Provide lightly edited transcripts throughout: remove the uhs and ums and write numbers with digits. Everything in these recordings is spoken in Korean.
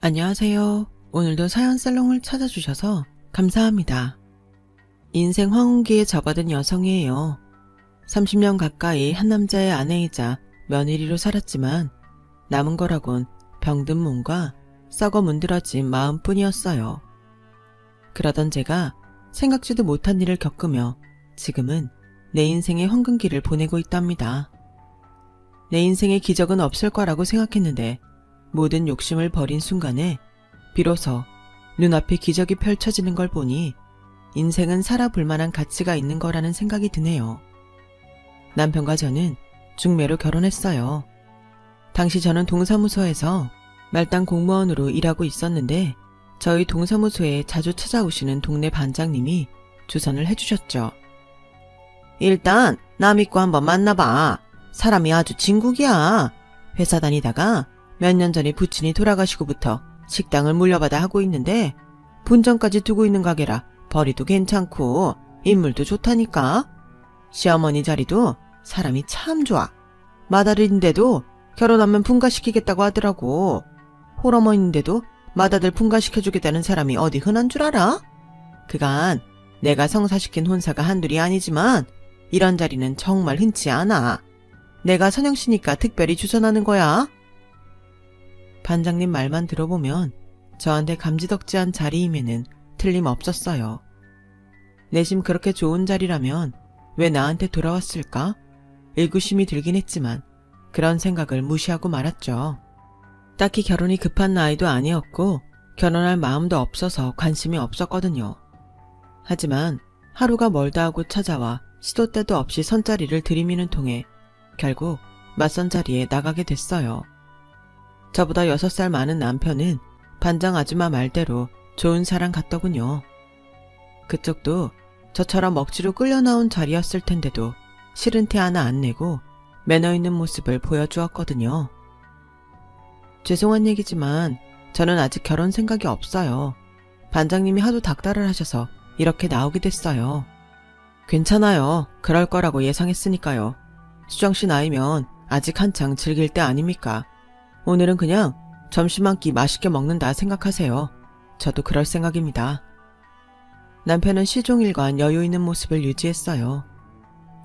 안녕하세요. 오늘도 사연살롱을 찾아주셔서 감사합니다. 인생 황혼기에 접어든 여성이에요. 30년 가까이 한 남자의 아내이자 며느리로 살았지만 남은 거라곤 병든 몸과 썩어 문드러진 마음뿐이었어요. 그러던 제가 생각지도 못한 일을 겪으며 지금은 내 인생의 황금기를 보내고 있답니다. 내 인생의 기적은 없을 거라고 생각했는데 모든 욕심을 버린 순간에 비로소 눈앞에 기적이 펼쳐지는 걸 보니 인생은 살아볼 만한 가치가 있는 거라는 생각이 드네요. 남편과 저는 중매로 결혼했어요. 당시 저는 동사무소에서 말단 공무원으로 일하고 있었는데 저희 동사무소에 자주 찾아오시는 동네 반장님이 주선을 해주셨죠. 일단 나 믿고 한번 만나봐. 사람이 아주 진국이야. 회사 다니다가 몇 년 전에 부친이 돌아가시고부터 식당을 물려받아 하고 있는데 분전까지 두고 있는 가게라 벌이도 괜찮고 인물도 좋다니까. 시어머니 자리도 사람이 참 좋아. 맏아들인데도 결혼하면 분가시키겠다고 하더라고. 홀어머니인데도 맏아들 분가시켜주겠다는 사람이 어디 흔한 줄 알아? 그간 내가 성사시킨 혼사가 한둘이 아니지만 이런 자리는 정말 흔치 않아. 내가 선영씨니까 특별히 주선하는 거야. 반장님 말만 들어보면 저한테 감지덕지한 자리임에는 틀림없었어요. 내심 그렇게 좋은 자리라면 왜 나한테 돌아왔을까? 의구심이 들긴 했지만 그런 생각을 무시하고 말았죠. 딱히 결혼이 급한 나이도 아니었고 결혼할 마음도 없어서 관심이 없었거든요. 하지만 하루가 멀다 하고 찾아와 시도 때도 없이 선자리를 들이미는 통에 결국 맞선 자리에 나가게 됐어요. 저보다 6살 많은 남편은 반장 아줌마 말대로 좋은 사람 같더군요. 그쪽도 저처럼 억지로 끌려나온 자리였을 텐데도 싫은 티 하나 안 내고 매너 있는 모습을 보여주었거든요. 죄송한 얘기지만 저는 아직 결혼 생각이 없어요. 반장님이 하도 닥달을 하셔서 이렇게 나오게 됐어요. 괜찮아요. 그럴 거라고 예상했으니까요. 수정씨 나이면 아직 한창 즐길 때 아닙니까? 오늘은 그냥 점심 한 끼 맛있게 먹는다 생각하세요. 저도 그럴 생각입니다. 남편은 시종일관 여유 있는 모습을 유지했어요.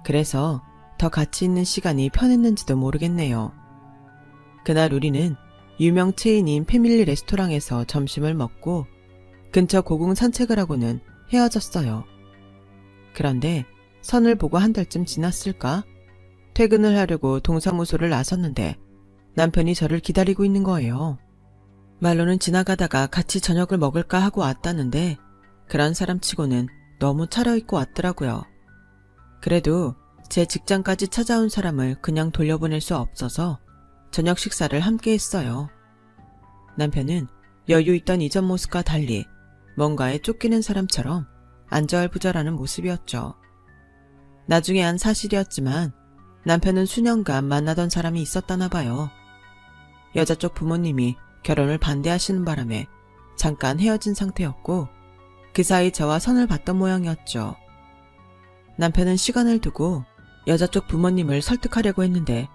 그래서 더 가치 있는 시간이 편했는지도 모르겠네요. 그날 우리는 유명 체인인 패밀리 레스토랑에서 점심을 먹고 근처 고궁 산책을 하고는 헤어졌어요. 그런데 선을 보고 한 달쯤 지났을까? 퇴근을 하려고 동사무소를 나섰는데 남편이 저를 기다리고 있는 거예요. 말로는 지나가다가 같이 저녁을 먹을까 하고 왔다는데 그런 사람치고는 너무 차려입고 왔더라고요. 그래도 제 직장까지 찾아온 사람을 그냥 돌려보낼 수 없어서 저녁 식사를 함께 했어요. 남편은 여유 있던 이전 모습과 달리 뭔가에 쫓기는 사람처럼 안절부절하는 모습이었죠. 나중에 한 사실이었지만 남편은 수년간 만나던 사람이 있었다나 봐요. 여자 쪽 부모님이 결혼을 반대하시는 바람에 잠깐 헤어진 상태였고 그 사이 저와 선을 봤던 모양이었죠. 남편은 시간을 두고 여자 쪽 부모님을 설득하려고 했는데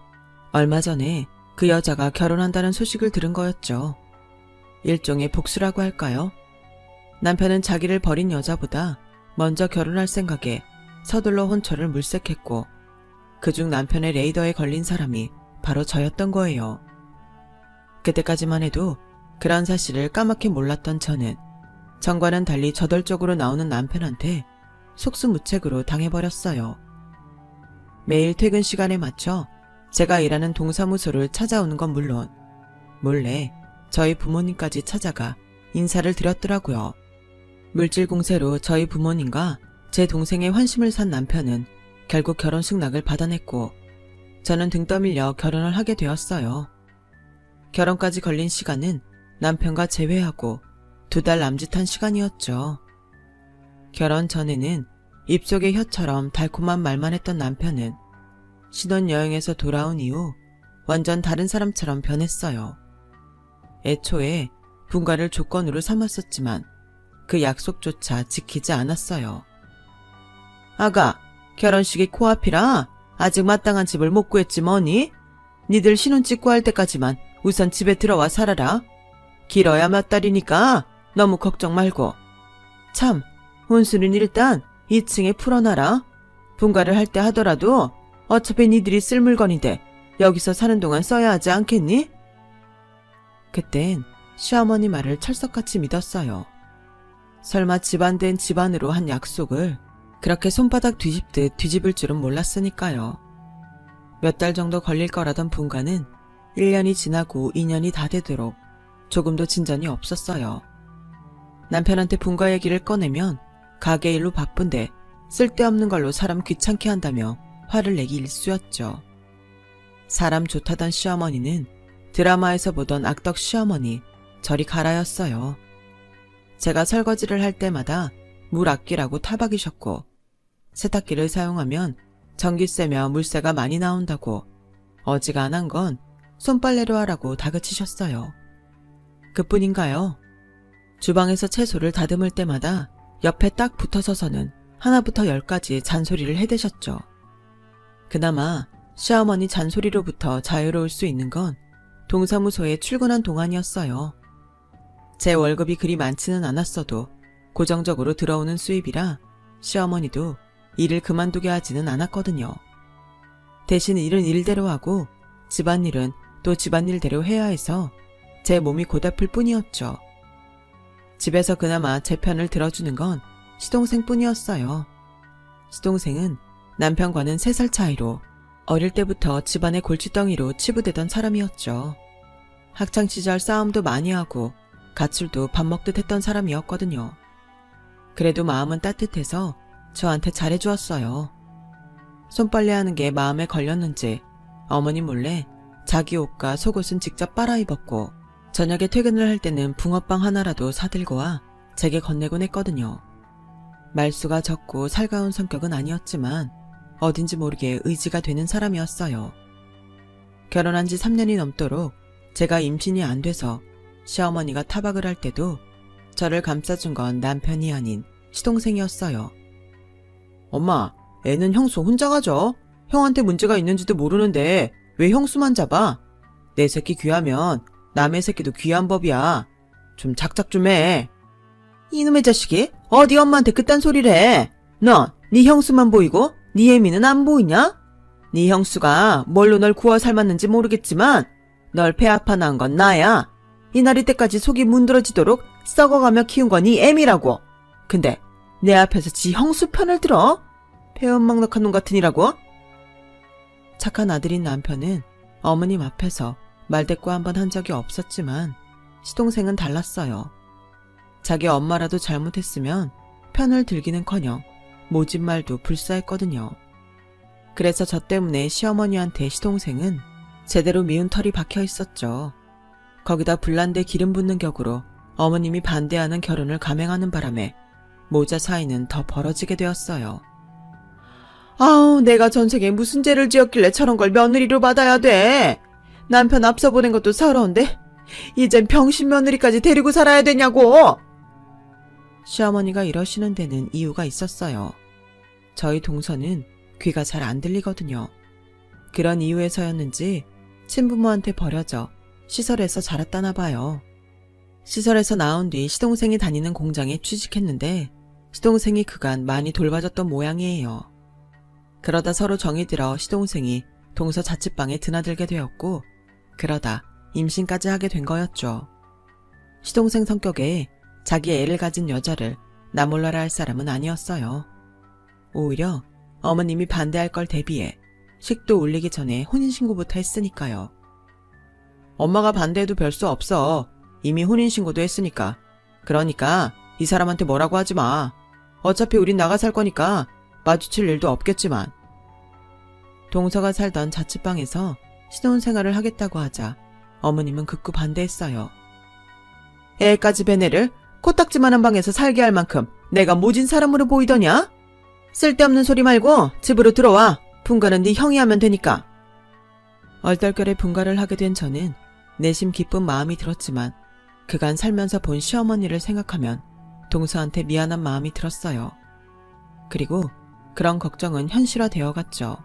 얼마 전에 그 여자가 결혼한다는 소식을 들은 거였죠. 일종의 복수라고 할까요? 남편은 자기를 버린 여자보다 먼저 결혼할 생각에 서둘러 혼처를 물색했고 그중 남편의 레이더에 걸린 사람이 바로 저였던 거예요. 그때까지만 해도 그런 사실을 까맣게 몰랐던 저는 전과는 달리 저돌적으로 나오는 남편한테 속수무책으로 당해버렸어요. 매일 퇴근 시간에 맞춰 제가 일하는 동사무소를 찾아오는 건 물론 몰래 저희 부모님까지 찾아가 인사를 드렸더라고요. 물질 공세로 저희 부모님과 제 동생의 환심을 산 남편은 결국 결혼식 낙을 받아냈고 저는 등 떠밀려 결혼을 하게 되었어요. 결혼까지 걸린 시간은 남편과 재회하고 2달 남짓한 시간이었죠. 결혼 전에는 입속의 혀처럼 달콤한 말만 했던 남편은 신혼여행에서 돌아온 이후 완전 다른 사람처럼 변했어요. 애초에 분가를 조건으로 삼았었지만 그 약속조차 지키지 않았어요. 아가, 결혼식이 코앞이라 아직 마땅한 집을 못 구했지 뭐니? 니들 신혼 찍고 할 때까지만 우선 집에 들어와 살아라. 길어야 몇 달이니까 너무 걱정 말고. 참, 혼수는 일단 2층에 풀어놔라. 분가를 할 때 하더라도 어차피 니들이 쓸 물건인데 여기서 사는 동안 써야 하지 않겠니? 그땐 시어머니 말을 철석같이 믿었어요. 설마 집안 된 집안으로 한 약속을 그렇게 손바닥 뒤집듯 뒤집을 줄은 몰랐으니까요. 몇 달 정도 걸릴 거라던 분가는 1년이 지나고 2년이 다 되도록 조금도 진전이 없었어요. 남편한테 분가 얘기를 꺼내면 가게 일로 바쁜데 쓸데없는 걸로 사람 귀찮게 한다며 화를 내기 일쑤였죠. 사람 좋다던 시어머니는 드라마에서 보던 악덕 시어머니 저리 가라였어요. 제가 설거지를 할 때마다 물 아끼라고 타박이셨고 세탁기를 사용하면 전기세며 물세가 많이 나온다고 어지간한 건 손빨래로 하라고 다그치셨어요. 그뿐인가요? 주방에서 채소를 다듬을 때마다 옆에 딱 붙어서서는 하나부터 10까지 잔소리를 해대셨죠. 그나마 시어머니 잔소리로부터 자유로울 수 있는 건 동사무소에 출근한 동안이었어요. 제 월급이 그리 많지는 않았어도 고정적으로 들어오는 수입이라 시어머니도 일을 그만두게 하지는 않았거든요. 대신 일은 일대로 하고 집안일은 또 집안일대로 해야 해서 제 몸이 고달플 뿐이었죠. 집에서 그나마 제 편을 들어주는 건 시동생 뿐이었어요. 시동생은 남편과는 3살 차이로 어릴 때부터 집안의 골칫덩이로 치부되던 사람이었죠. 학창시절 싸움도 많이 하고 가출도 밥 먹듯 했던 사람이었거든요. 그래도 마음은 따뜻해서 저한테 잘해주었어요. 손빨래하는 게 마음에 걸렸는지 어머니 몰래 자기 옷과 속옷은 직접 빨아입었고 저녁에 퇴근을 할 때는 붕어빵 하나라도 사들고 와 제게 건네곤 했거든요. 말수가 적고 살가운 성격은 아니었지만 어딘지 모르게 의지가 되는 사람이었어요. 결혼한 지 3년이 넘도록 제가 임신이 안 돼서 시어머니가 타박을 할 때도 저를 감싸준 건 남편이 아닌 시동생이었어요. 엄마, 애는 형수 혼자 가져. 형한테 문제가 있는지도 모르는데 왜 형수만 잡아? 내 새끼 귀하면 남의 새끼도 귀한 법이야. 좀 작작 좀 해. 이놈의 자식이 어디 엄마한테 그딴 소리를 해. 넌 네 형수만 보이고 네 애미는 안 보이냐? 네 형수가 뭘로 널 구워 삶았는지 모르겠지만 널 배 아파 낳은 건 나야. 이 나이 때까지 속이 문드러지도록 썩어가며 키운 건 네 애미라고. 근데 내 앞에서 지 형수 편을 들어? 배은망덕한 놈 같으니라고? 착한 아들인 남편은 어머님 앞에서 말대꾸 한 번 한 적이 없었지만 시동생은 달랐어요. 자기 엄마라도 잘못했으면 편을 들기는커녕 모진말도 불사했거든요. 그래서 저 때문에 시어머니한테 시동생은 제대로 미운 털이 박혀 있었죠. 거기다 불난데 기름 붓는 격으로 어머님이 반대하는 결혼을 감행하는 바람에 모자 사이는 더 벌어지게 되었어요. 아우, 내가 전생에 무슨 죄를 지었길래 저런 걸 며느리로 받아야 돼. 남편 앞서 보낸 것도 서러운데 이젠 병신 며느리까지 데리고 살아야 되냐고. 시어머니가 이러시는 데는 이유가 있었어요. 저희 동서는 귀가 잘 안 들리거든요. 그런 이유에서였는지 친부모한테 버려져 시설에서 자랐다나 봐요. 시설에서 나온 뒤 시동생이 다니는 공장에 취직했는데 시동생이 그간 많이 돌봐줬던 모양이에요. 그러다 서로 정이 들어 시동생이 동서 자취방에 드나들게 되었고 그러다 임신까지 하게 된 거였죠. 시동생 성격에 자기 애를 가진 여자를 나몰라라 할 사람은 아니었어요. 오히려 어머님이 반대할 걸 대비해 식도 올리기 전에 혼인신고부터 했으니까요. 엄마가 반대해도 별 수 없어. 이미 혼인신고도 했으니까. 그러니까 이 사람한테 뭐라고 하지 마. 어차피 우린 나가 살 거니까 마주칠 일도 없겠지만. 동서가 살던 자취방에서 신혼생활을 하겠다고 하자 어머님은 극구 반대했어요. 애까지 벤애를 코딱지만한 방에서 살게 할 만큼 내가 모진 사람으로 보이더냐? 쓸데없는 소리 말고 집으로 들어와. 분가는 네 형이 하면 되니까. 얼떨결에 분가를 하게 된 저는 내심 기쁜 마음이 들었지만 그간 살면서 본 시어머니를 생각하면 동서한테 미안한 마음이 들었어요. 그리고 그런 걱정은 현실화되어 갔죠.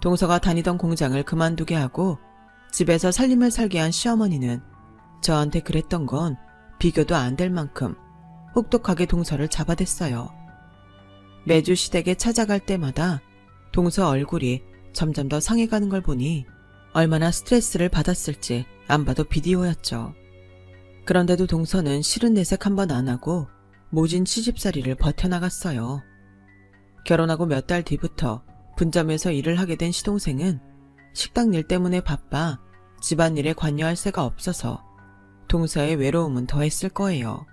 동서가 다니던 공장을 그만두게 하고 집에서 살림을 살게 한 시어머니는 저한테 그랬던 건 비교도 안 될 만큼 혹독하게 동서를 잡아댔어요. 매주 시댁에 찾아갈 때마다 동서 얼굴이 점점 더 상해가는 걸 보니 얼마나 스트레스를 받았을지 안 봐도 비디오였죠. 그런데도 동서는 싫은 내색 한 번 안 하고 모진 시집살이를 버텨나갔어요. 결혼하고 몇 달 뒤부터 분점에서 일을 하게 된 시동생은 식당 일 때문에 바빠 집안일에 관여할 새가 없어서 동서의 외로움은 더했을 거예요.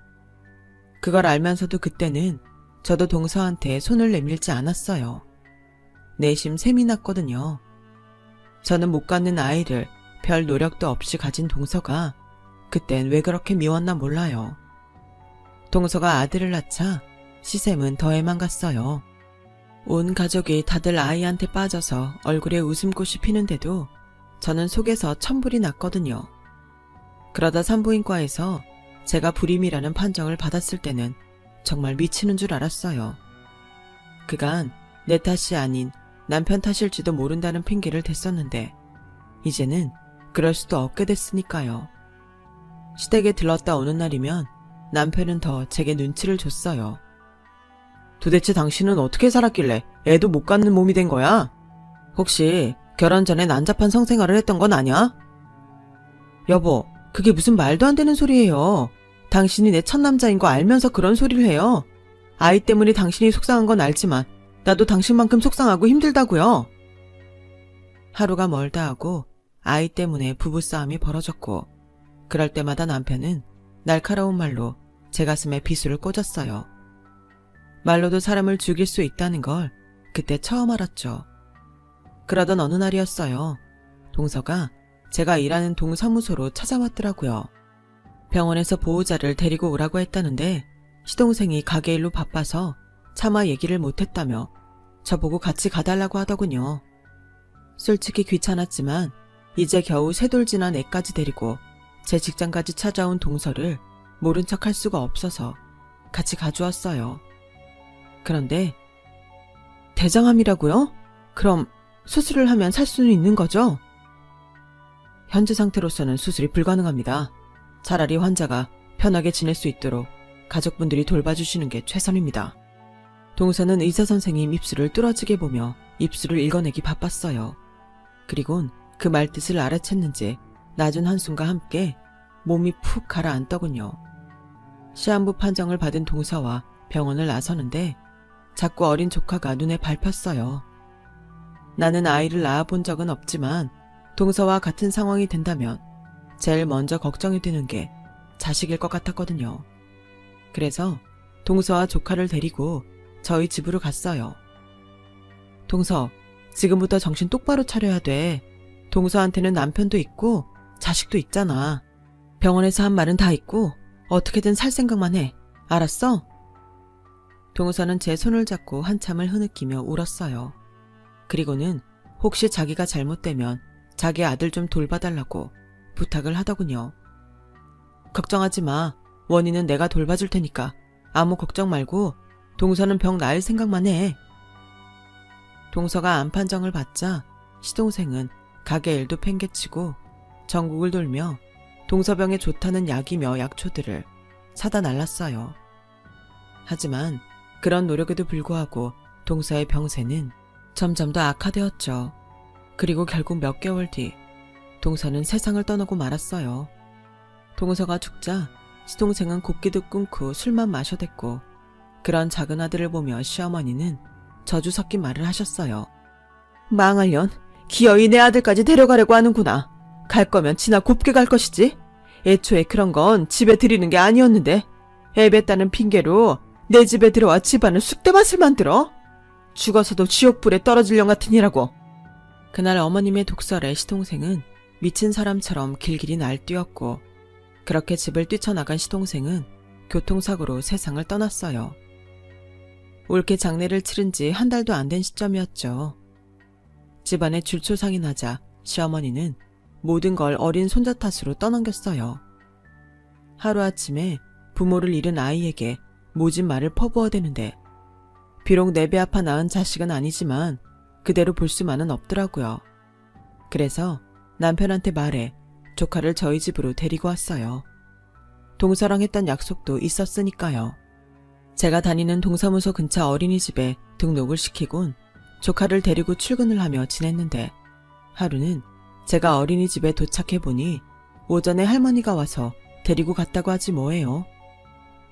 그걸 알면서도 그때는 저도 동서한테 손을 내밀지 않았어요. 내심 셈이 났거든요. 저는 못 갖는 아이를 별 노력도 없이 가진 동서가 그땐 왜 그렇게 미웠나 몰라요. 동서가 아들을 낳자 시샘은 더 애망갔어요. 온 가족이 다들 아이한테 빠져서 얼굴에 웃음꽃이 피는데도 저는 속에서 천불이 났거든요. 그러다 산부인과에서 제가 불임이라는 판정을 받았을 때는 정말 미치는 줄 알았어요. 그간 내 탓이 아닌 남편 탓일지도 모른다는 핑계를 댔었는데 이제는 그럴 수도 없게 됐으니까요. 시댁에 들렀다 오는 날이면 남편은 더 제게 눈치를 줬어요. 도대체 당신은 어떻게 살았길래 애도 못 갖는 몸이 된 거야? 혹시 결혼 전에 난잡한 성생활을 했던 건 아냐? 여보, 그게 무슨 말도 안 되는 소리예요. 당신이 내 첫남자인 거 알면서 그런 소리를 해요. 아이 때문에 당신이 속상한 건 알지만 나도 당신만큼 속상하고 힘들다고요. 하루가 멀다 하고 아이 때문에 부부싸움이 벌어졌고 그럴 때마다 남편은 날카로운 말로 제 가슴에 비수를 꽂았어요. 말로도 사람을 죽일 수 있다는 걸 그때 처음 알았죠. 그러던 어느 날이었어요. 동서가 제가 일하는 동사무소로 찾아왔더라고요. 병원에서 보호자를 데리고 오라고 했다는데 시동생이 가게 일로 바빠서 차마 얘기를 못했다며 저보고 같이 가달라고 하더군요. 솔직히 귀찮았지만 이제 겨우 3돌 지난 애까지 데리고 제 직장까지 찾아온 동서를 모른 척 할 수가 없어서 같이 가주었어요. 그런데 대장암이라고요? 그럼 수술을 하면 살 수는 있는 거죠? 현재 상태로서는 수술이 불가능합니다. 차라리 환자가 편하게 지낼 수 있도록 가족분들이 돌봐주시는 게 최선입니다. 동서는 의사 선생님 입술을 뚫어지게 보며 입술을 읽어내기 바빴어요. 그리곤 그 말뜻을 알아챘는지 낮은 한숨과 함께 몸이 푹 가라앉더군요. 시한부 판정을 받은 동서와 병원을 나서는데 자꾸 어린 조카가 눈에 밟혔어요. 나는 아이를 낳아본 적은 없지만 동서와 같은 상황이 된다면 제일 먼저 걱정이 되는 게 자식일 것 같았거든요. 그래서 동서와 조카를 데리고 저희 집으로 갔어요. 동서, 지금부터 정신 똑바로 차려야 돼. 동서한테는 남편도 있고 자식도 있잖아. 병원에서 한 말은 다 있고 어떻게든 살 생각만 해. 알았어? 동서는 제 손을 잡고 한참을 흐느끼며 울었어요. 그리고는 혹시 자기가 잘못되면 자기 아들 좀 돌봐달라고 부탁을 하더군요. 걱정하지 마. 원인은 내가 돌봐줄 테니까 아무 걱정 말고 동서는 병 나을 생각만 해. 동서가 암 판정을 받자 시동생은 가게 일도 팽개치고 전국을 돌며 동서병에 좋다는 약이며 약초들을 사다 날랐어요. 하지만 그런 노력에도 불구하고 동서의 병세는 점점 더 악화되었죠. 그리고 결국 몇 개월 뒤 동서는 세상을 떠나고 말았어요. 동서가 죽자 시동생은 곡기도 끊고 술만 마셔댔고 그런 작은 아들을 보며 시어머니는 저주 섞인 말을 하셨어요. 망할년, 기어이 내 아들까지 데려가려고 하는구나. 갈 거면 지나 곱게 갈 것이지. 애초에 그런 건 집에 들이는 게 아니었는데 애뱉다는 핑계로 내 집에 들어와 집안을 쑥대밭을 만들어? 죽어서도 지옥불에 떨어질 령 같으니라고. 그날 어머님의 독설에 시동생은 미친 사람처럼 길길이 날뛰었고 그렇게 집을 뛰쳐나간 시동생은 교통사고로 세상을 떠났어요. 올케 장례를 치른 지 한 달도 안 된 시점이었죠. 집안에 줄초상이 나자 시어머니는 모든 걸 어린 손자 탓으로 떠넘겼어요. 하루아침에 부모를 잃은 아이에게 모진 말을 퍼부어대는데 비록 내 배 아파 낳은 자식은 아니지만 그대로 볼 수만은 없더라고요. 그래서 남편한테 말해 조카를 저희 집으로 데리고 왔어요. 동서랑 했던 약속도 있었으니까요. 제가 다니는 동사무소 근처 어린이집에 등록을 시키곤 조카를 데리고 출근을 하며 지냈는데 하루는 제가 어린이집에 도착해보니 오전에 할머니가 와서 데리고 갔다고 하지 뭐예요.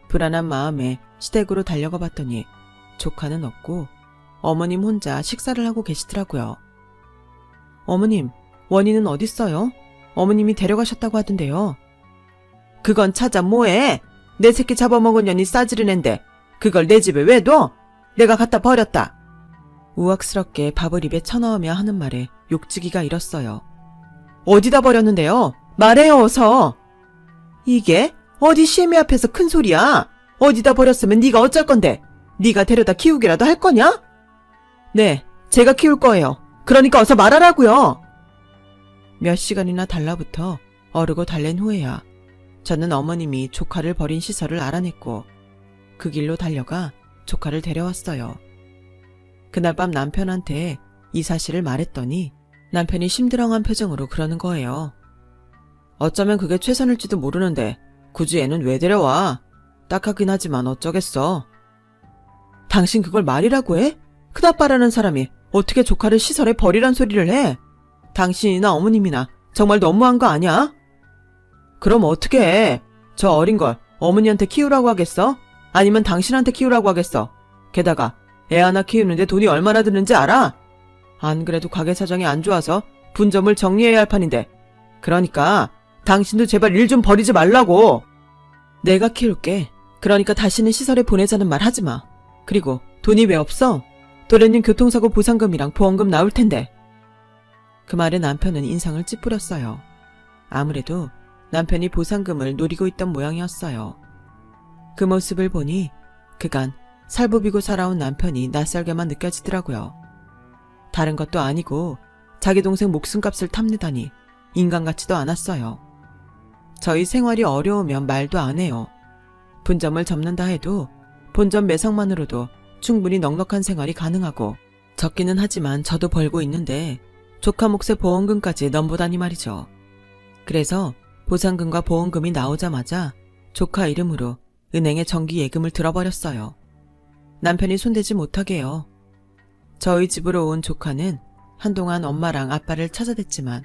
불안한 마음에 시댁으로 달려가 봤더니 조카는 없고 어머님 혼자 식사를 하고 계시더라고요. 어머님, 원희는 어딨어요? 어머님이 데려가셨다고 하던데요. 그건 찾아 뭐해? 내 새끼 잡아먹은 년이 싸지른 앤데 그걸 내 집에 왜 둬? 내가 갖다 버렸다. 우악스럽게 밥을 입에 쳐넣으며 하는 말에 욕지기가 일었어요. 어디다 버렸는데요? 말해요 어서. 이게 어디 시애미 앞에서 큰 소리야. 어디다 버렸으면 네가 어쩔 건데. 네가 데려다 키우기라도 할 거냐? 네, 제가 키울 거예요. 그러니까 어서 말하라고요. 몇 시간이나 달라붙어 어르고 달랜 후에야 저는 어머님이 조카를 버린 시설을 알아냈고 그 길로 달려가 조카를 데려왔어요. 그날 밤 남편한테 이 사실을 말했더니 남편이 심드렁한 표정으로 그러는 거예요. 어쩌면 그게 최선일지도 모르는데 굳이 애는 왜 데려와? 딱하긴 하지만 어쩌겠어. 당신 그걸 말이라고 해? 큰아빠라는 사람이 어떻게 조카를 시설에 버리란 소리를 해? 당신이나 어머님이나 정말 너무한 거 아니야? 그럼 어떻게 해? 저 어린 걸 어머니한테 키우라고 하겠어? 아니면 당신한테 키우라고 하겠어? 게다가 애 하나 키우는데 돈이 얼마나 드는지 알아? 안 그래도 가게 사정이 안 좋아서 분점을 정리해야 할 판인데 그러니까 당신도 제발 일 좀 버리지 말라고. 내가 키울게. 그러니까 다시는 시설에 보내자는 말 하지 마. 그리고 돈이 왜 없어? 도련님 교통사고 보상금이랑 보험금 나올 텐데. 그 말에 남편은 인상을 찌푸렸어요. 아무래도 남편이 보상금을 노리고 있던 모양이었어요. 그 모습을 보니 그간 살부비고 살아온 남편이 낯설게만 느껴지더라고요. 다른 것도 아니고 자기 동생 목숨값을 탐내다니 인간 같지도 않았어요. 저희 생활이 어려우면 말도 안 해요. 분점을 접는다 해도 본점 매상만으로도 충분히 넉넉한 생활이 가능하고 적기는 하지만 저도 벌고 있는데 조카 몫의 보험금까지 넘보다니 말이죠. 그래서 보상금과 보험금이 나오자마자 조카 이름으로 은행에 정기 예금을 들어버렸어요. 남편이 손대지 못하게요. 저희 집으로 온 조카는 한동안 엄마랑 아빠를 찾아댔지만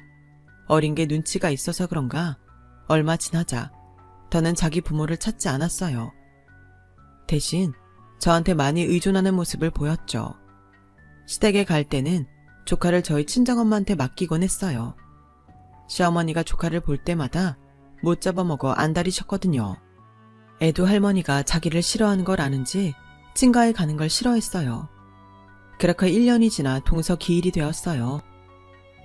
어린 게 눈치가 있어서 그런가 얼마 지나자 더는 자기 부모를 찾지 않았어요. 대신 저한테 많이 의존하는 모습을 보였죠. 시댁에 갈 때는 조카를 저희 친정엄마한테 맡기곤 했어요. 시어머니가 조카를 볼 때마다 못 잡아먹어 안달이셨거든요. 애도 할머니가 자기를 싫어하는 걸 아는지 친가에 가는 걸 싫어했어요. 그렇게 1년이 지나 동서 기일이 되었어요.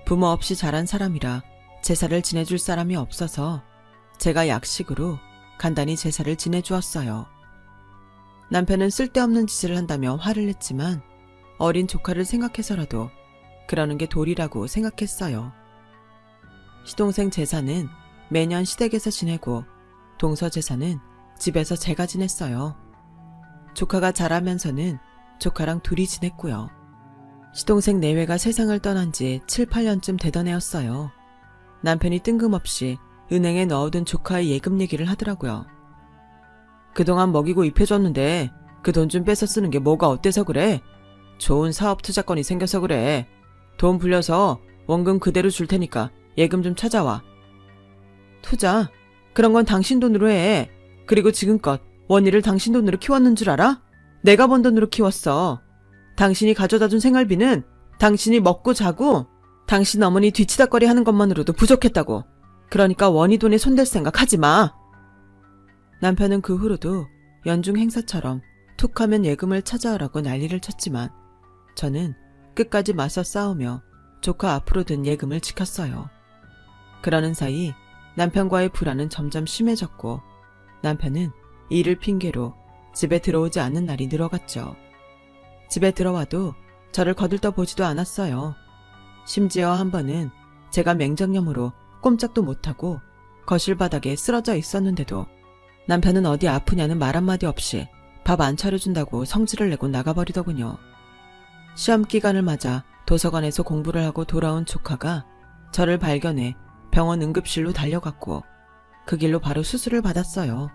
부모 없이 자란 사람이라 제사를 지내줄 사람이 없어서 제가 약식으로 간단히 제사를 지내주었어요. 남편은 쓸데없는 짓을 한다며 화를 냈지만 어린 조카를 생각해서라도 그러는 게 도리라고 생각했어요. 시동생 제사는 매년 시댁에서 지내고 동서 제사는 집에서 제가 지냈어요. 조카가 자라면서는 조카랑 둘이 지냈고요. 시동생 내외가 세상을 떠난 지 7, 8년쯤 되던 애였어요. 남편이 뜬금없이 은행에 넣어둔 조카의 예금 얘기를 하더라고요. 그동안 먹이고 입혀줬는데 그 돈 좀 뺏어 쓰는 게 뭐가 어때서 그래? 좋은 사업 투자건이 생겨서 그래. 돈 불려서 원금 그대로 줄 테니까 예금 좀 찾아와. 투자? 그런 건 당신 돈으로 해. 그리고 지금껏 원희를 당신 돈으로 키웠는 줄 알아? 내가 번 돈으로 키웠어. 당신이 가져다 준 생활비는 당신이 먹고 자고 당신 어머니 뒤치다거리 하는 것만으로도 부족했다고. 그러니까 원희 돈에 손댈 생각 하지 마. 남편은 그 후로도 연중 행사처럼 툭하면 예금을 찾아오라고 난리를 쳤지만 저는 끝까지 맞서 싸우며 조카 앞으로 든 예금을 지켰어요. 그러는 사이 남편과의 불화는 점점 심해졌고 남편은 일을 핑계로 집에 들어오지 않는 날이 늘어갔죠. 집에 들어와도 저를 거들떠보지도 않았어요. 심지어 한 번은 제가 맹장염으로 꼼짝도 못하고 거실 바닥에 쓰러져 있었는데도 남편은 어디 아프냐는 말 한마디 없이 밥 안 차려준다고 성질을 내고 나가버리더군요. 시험 기간을 맞아 도서관에서 공부를 하고 돌아온 조카가 저를 발견해 병원 응급실로 달려갔고 그 길로 바로 수술을 받았어요.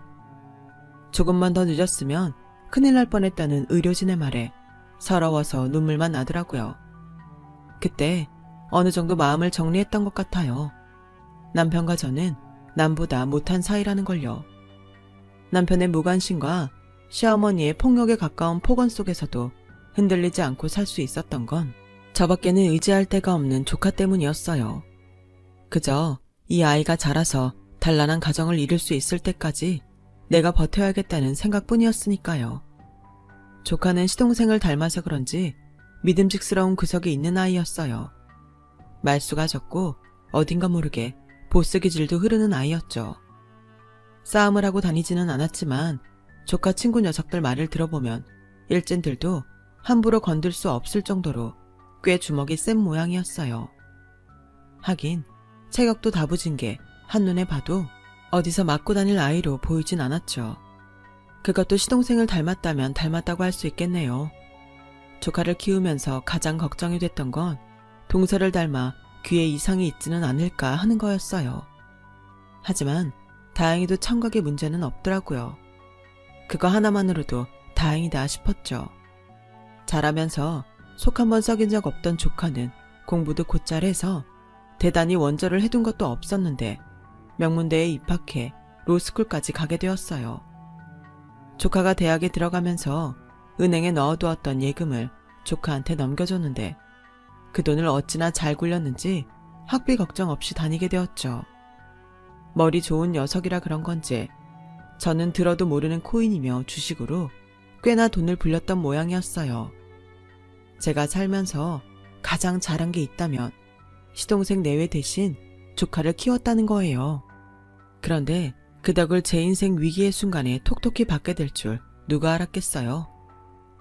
조금만 더 늦었으면 큰일 날 뻔했다는 의료진의 말에 서러워서 눈물만 나더라고요. 그때 어느 정도 마음을 정리했던 것 같아요. 남편과 저는 남보다 못한 사이라는 걸요. 남편의 무관심과 시어머니의 폭력에 가까운 폭언 속에서도 흔들리지 않고 살 수 있었던 건 저밖에는 의지할 데가 없는 조카 때문이었어요. 그저 이 아이가 자라서 단란한 가정을 이룰 수 있을 때까지 내가 버텨야겠다는 생각뿐이었으니까요. 조카는 시동생을 닮아서 그런지 믿음직스러운 구석이 있는 아이였어요. 말수가 적고 어딘가 모르게 보스 기질도 흐르는 아이였죠. 싸움을 하고 다니지는 않았지만 조카 친구 녀석들 말을 들어보면 일진들도 함부로 건들 수 없을 정도로 꽤 주먹이 센 모양이었어요. 하긴 체격도 다부진 게 한눈에 봐도 어디서 맞고 다닐 아이로 보이진 않았죠. 그것도 시동생을 닮았다면 닮았다고 할 수 있겠네요. 조카를 키우면서 가장 걱정이 됐던 건 동서를 닮아 귀에 이상이 있지는 않을까 하는 거였어요. 하지만 다행히도 청각에 문제는 없더라고요. 그거 하나만으로도 다행이다 싶었죠. 자라면서 속 한 번 썩인 적 없던 조카는 공부도 곧잘 해서 대단히 원저를 해둔 것도 없었는데 명문대에 입학해 로스쿨까지 가게 되었어요. 조카가 대학에 들어가면서 은행에 넣어두었던 예금을 조카한테 넘겨줬는데 그 돈을 어찌나 잘 굴렸는지 학비 걱정 없이 다니게 되었죠. 머리 좋은 녀석이라 그런 건지 저는 들어도 모르는 코인이며 주식으로 꽤나 돈을 불렸던 모양이었어요. 제가 살면서 가장 잘한 게 있다면 시동생 내외 대신 조카를 키웠다는 거예요. 그런데 그 덕을 제 인생 위기의 순간에 톡톡히 받게 될 줄 누가 알았겠어요.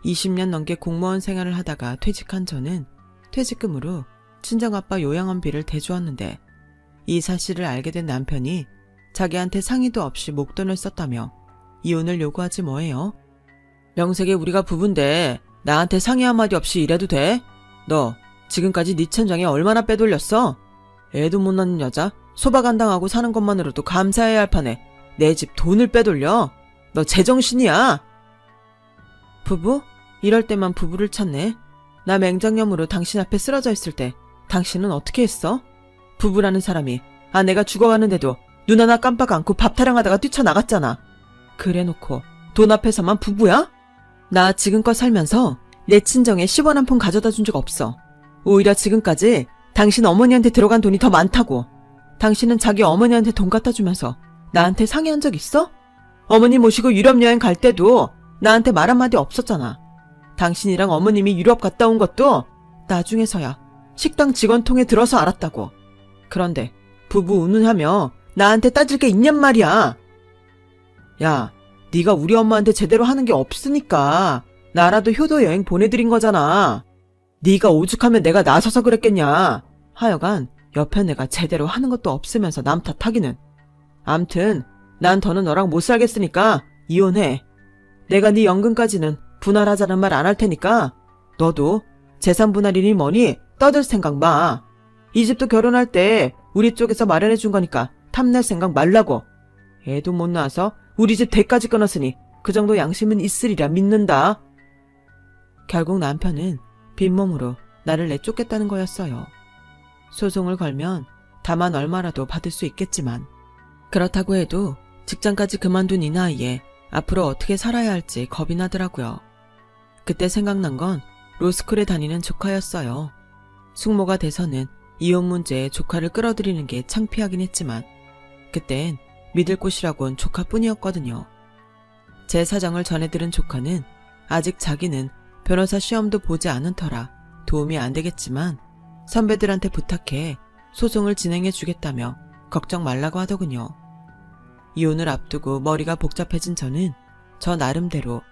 20년 넘게 공무원 생활을 하다가 퇴직한 저는 퇴직금으로 친정아빠 요양원비를 대주었는데 이 사실을 알게 된 남편이 자기한테 상의도 없이 목돈을 썼다며 이혼을 요구하지 뭐해요. 명색에 우리가 부부인데 나한테 상의 한마디 없이 이래도 돼? 너 지금까지 네 천장에 얼마나 빼돌렸어? 애도 못 낳는 여자 소박 안 당하고 사는 것만으로도 감사해야 할 판에 내 집 돈을 빼돌려? 너 제정신이야? 부부? 이럴 때만 부부를 찾네. 나 맹장염으로 당신 앞에 쓰러져 있을 때 당신은 어떻게 했어? 부부라는 사람이 아내가 죽어가는데도 눈 하나 깜빡 않고 밥 타령하다가 뛰쳐나갔잖아. 그래놓고 돈 앞에서만 부부야? 나 지금껏 살면서 내 친정에 10원 한 푼 가져다 준 적 없어. 오히려 지금까지 당신 어머니한테 들어간 돈이 더 많다고. 당신은 자기 어머니한테 돈 갖다 주면서 나한테 상의한 적 있어? 어머니 모시고 유럽 여행 갈 때도 나한테 말 한마디 없었잖아. 당신이랑 어머님이 유럽 갔다 온 것도 나중에서야 식당 직원 통해 들어서 알았다고. 그런데 부부 운운하며 나한테 따질 게 있냔 말이야. 야, 네가 우리 엄마한테 제대로 하는 게 없으니까 나라도 효도 여행 보내드린 거잖아. 네가 오죽하면 내가 나서서 그랬겠냐. 하여간 옆에 내가 제대로 하는 것도 없으면서 남 탓하기는. 암튼 난 더는 너랑 못 살겠으니까 이혼해. 내가 네 연금까지는 분할하자는 말 안 할 테니까 너도 재산 분할이니 뭐니 떠들 생각 마. 이 집도 결혼할 때 우리 쪽에서 마련해 준 거니까 탐낼 생각 말라고. 애도 못 낳아서 우리 집 대까지 끊었으니 그 정도 양심은 있으리라 믿는다. 결국 남편은 빈몸으로 나를 내쫓겠다는 거였어요. 소송을 걸면 다만 얼마라도 받을 수 있겠지만 그렇다고 해도 직장까지 그만둔 이 나이에 앞으로 어떻게 살아야 할지 겁이 나더라고요. 그때 생각난 건 로스쿨에 다니는 조카였어요. 숙모가 돼서는 이혼 문제에 조카를 끌어들이는 게 창피하긴 했지만 그땐 믿을 곳이라곤 조카뿐이었거든요. 제 사정을 전해들은 조카는 아직 자기는 변호사 시험도 보지 않은 터라 도움이 안 되겠지만 선배들한테 부탁해 소송을 진행해 주겠다며 걱정 말라고 하더군요. 이혼을 앞두고 머리가 복잡해진 저는 저 나름대로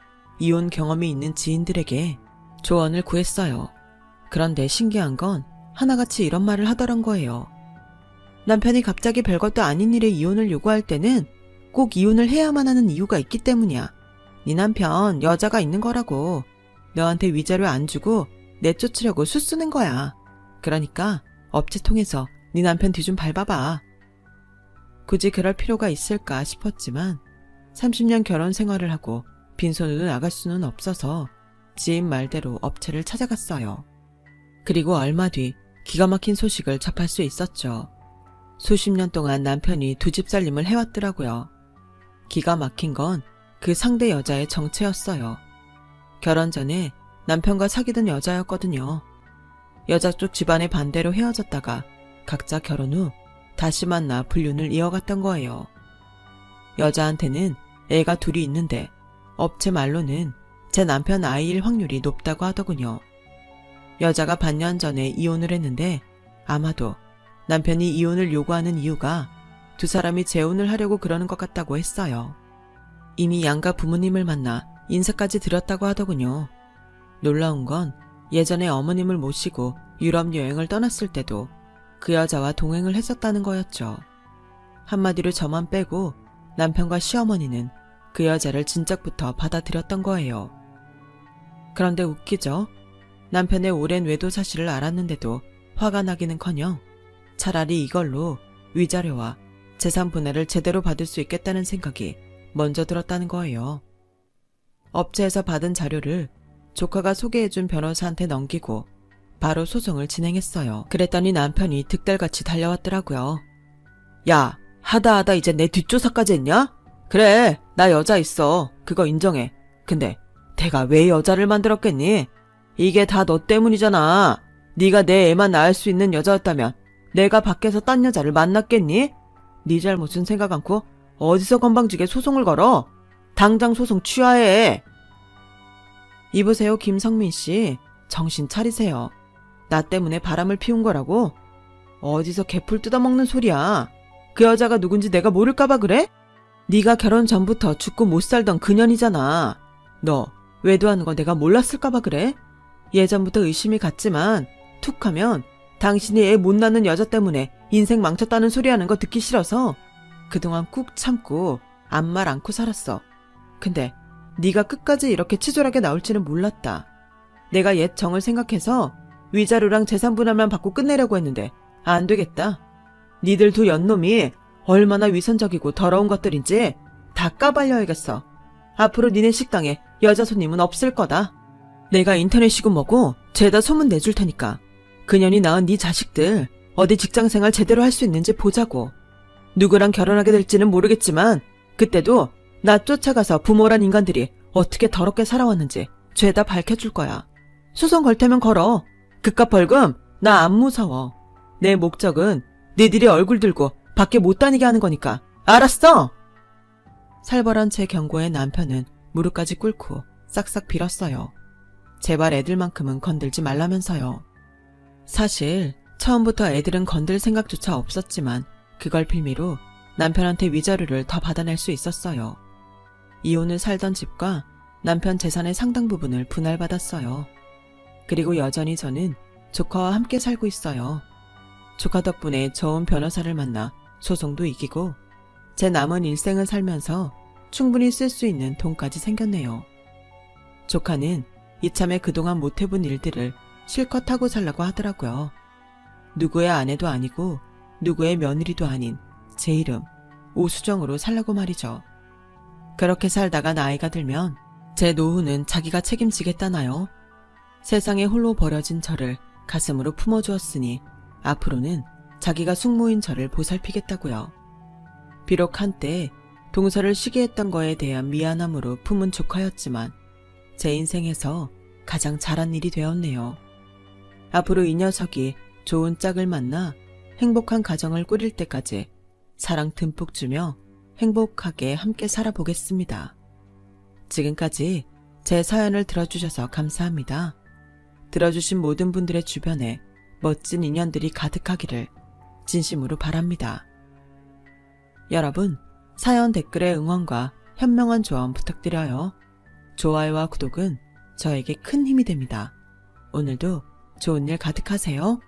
이혼 경험이 있는 지인들에게 조언을 구했어요. 그런데 신기한 건 하나같이 이런 말을 하더란 거예요. 남편이 갑자기 별것도 아닌 일에 이혼을 요구할 때는 꼭 이혼을 해야만 하는 이유가 있기 때문이야. 네 남편 여자가 있는 거라고. 너한테 위자료 안 주고 내쫓으려고 수쓰는 거야. 그러니까 업체 통해서 네 남편 뒤 좀 밟아봐. 굳이 그럴 필요가 있을까 싶었지만 30년 결혼 생활을 하고 빈손으로 나갈 수는 없어서 지인 말대로 업체를 찾아갔어요. 그리고 얼마 뒤 기가 막힌 소식을 접할 수 있었죠. 수십 년 동안 남편이 두 집 살림을 해왔더라고요. 기가 막힌 건 그 상대 여자의 정체였어요. 결혼 전에 남편과 사귀던 여자였거든요. 여자 쪽 집안의 반대로 헤어졌다가 각자 결혼 후 다시 만나 불륜을 이어갔던 거예요. 여자한테는 애가 둘이 있는데 업체 말로는 제 남편 아이일 확률이 높다고 하더군요. 여자가 반년 전에 이혼을 했는데 아마도 남편이 이혼을 요구하는 이유가 두 사람이 재혼을 하려고 그러는 것 같다고 했어요. 이미 양가 부모님을 만나 인사까지 드렸다고 하더군요. 놀라운 건 예전에 어머님을 모시고 유럽 여행을 떠났을 때도 그 여자와 동행을 했었다는 거였죠. 한마디로 저만 빼고 남편과 시어머니는 그 여자를 진작부터 받아들였던 거예요. 그런데 웃기죠? 남편의 오랜 외도 사실을 알았는데도 화가 나기는커녕 차라리 이걸로 위자료와 재산 분할을 제대로 받을 수 있겠다는 생각이 먼저 들었다는 거예요. 업체에서 받은 자료를 조카가 소개해준 변호사한테 넘기고 바로 소송을 진행했어요. 그랬더니 남편이 득달같이 달려왔더라고요. 야, 하다 이제 내 뒷조사까지 했냐? 그래, 나 여자 있어. 그거 인정해. 근데 내가 왜 여자를 만들었겠니? 이게 다 너 때문이잖아. 네가 내 애만 낳을 수 있는 여자였다면 내가 밖에서 딴 여자를 만났겠니? 네 잘못은 생각 않고 어디서 건방지게 소송을 걸어? 당장 소송 취하해. 이보세요, 김성민 씨. 정신 차리세요. 나 때문에 바람을 피운 거라고? 어디서 개풀 뜯어먹는 소리야. 그 여자가 누군지 내가 모를까봐 그래? 네가 결혼 전부터 죽고 못 살던 그년이잖아. 너 외도하는 거 내가 몰랐을까봐 그래? 예전부터 의심이 갔지만 툭 하면 당신이 애 못 낳는 여자 때문에 인생 망쳤다는 소리 하는 거 듣기 싫어서 그동안 꾹 참고 아무 말 않고 살았어. 근데 네가 끝까지 이렇게 치졸하게 나올지는 몰랐다. 내가 옛 정을 생각해서 위자료랑 재산 분할만 받고 끝내려고 했는데 안 되겠다. 니들 두 연놈이 얼마나 위선적이고 더러운 것들인지 다 까발려야겠어. 앞으로 니네 식당에 여자 손님은 없을 거다. 내가 인터넷이고 뭐고 죄다 소문 내줄 테니까 그년이 낳은 네 자식들 어디 직장생활 제대로 할 수 있는지 보자고. 누구랑 결혼하게 될지는 모르겠지만 그때도 나 쫓아가서 부모란 인간들이 어떻게 더럽게 살아왔는지 죄다 밝혀줄 거야. 소송 걸 테면 걸어. 그깟 벌금 나 안 무서워. 내 목적은 니들이 얼굴 들고 밖에 못 다니게 하는 거니까. 알았어? 살벌한 제 경고에 남편은 무릎까지 꿇고 싹싹 빌었어요. 제발 애들만큼은 건들지 말라면서요. 사실 처음부터 애들은 건들 생각조차 없었지만 그걸 빌미로 남편한테 위자료를 더 받아낼 수 있었어요. 이혼을 살던 집과 남편 재산의 상당 부분을 분할받았어요. 그리고 여전히 저는 조카와 함께 살고 있어요. 조카 덕분에 좋은 변호사를 만나 소송도 이기고 제 남은 일생을 살면서 충분히 쓸 수 있는 돈까지 생겼네요. 조카는 이참에 그동안 못해본 일들을 실컷 하고 살라고 하더라고요. 누구의 아내도 아니고 누구의 며느리도 아닌 제 이름 오수정으로 살라고 말이죠. 그렇게 살다가 나이가 들면 제 노후는 자기가 책임지겠다나요? 세상에 홀로 버려진 저를 가슴으로 품어주었으니 앞으로는 자기가 숙모인 저를 보살피겠다고요. 비록 한때 동서를 쉬게 했던 거에 대한 미안함으로 품은 조카였지만 제 인생에서 가장 잘한 일이 되었네요. 앞으로 이 녀석이 좋은 짝을 만나 행복한 가정을 꾸릴 때까지 사랑 듬뿍 주며 행복하게 함께 살아보겠습니다. 지금까지 제 사연을 들어주셔서 감사합니다. 들어주신 모든 분들의 주변에 멋진 인연들이 가득하기를 진심으로 바랍니다. 여러분, 사연 댓글의 응원과 현명한 조언 부탁드려요. 좋아요와 구독은 저에게 큰 힘이 됩니다. 오늘도 좋은 일 가득하세요.